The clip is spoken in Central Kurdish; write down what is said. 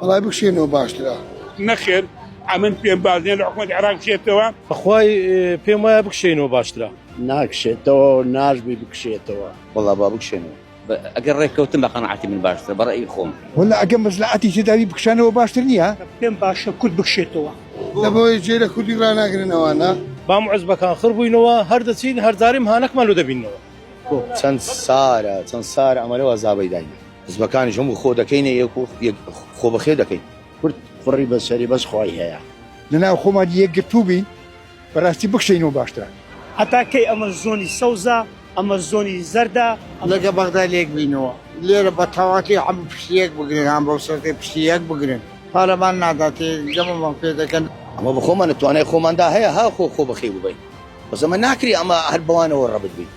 والله بکشێنەوە باشترە. نەخێر ئەمن پێم باز نییە لە حکوومەتی عێراق بچێتەوە. بەخوای پێم وایە بکشێنەوە باشترە. ناکشێتەوە ناژبی بکشێتەوە. والله با بکشێنەوە ئەگەر ڕێککەوتن بە قەناعەتی من باشترە بەڕێی خۆم. وەلا ئەگەر مەسلحەتی تێداوی بکشانەوە باشتر نییە؟ پێم باشە کورد بکشێتەوە. لەبەوەی جێرە کوردی ڕناگرنەوەنا بام عزبەکان خڕ بووینەوە هەر دەچین هەرزاریم هانەکمان لۆ دەبینەوە. چەند سارە ئەمەلەوە زابەی داینە حزبەکانی هەموو خۆ دەکەینە خۆ بەخێ دەکەین. کورد کوڕی بەسەری بەس خۆی هەیە. لەناو خۆمان یەکگرتوو بین بەڕاستی بکشێنەوە باشترە. هەتاکەی ئەمە زۆنی سەوزە، ئەمە زۆنی زەردە. لەگە بەغدا لێک بینەوە لێرە بە تەواتی هەموو پشتیەک بگرن هەم بەو سەرێ پشتیەک بگرن پارەمان ناداتێ گەمەمان پێ دەکەن. ئەمە بە خۆمان نتوانای خۆماندا هەیە ها خۆ بەخێ ببین بەس ئەمە ناکری ئەمە هەر بەوانەوە ڕەبت بین.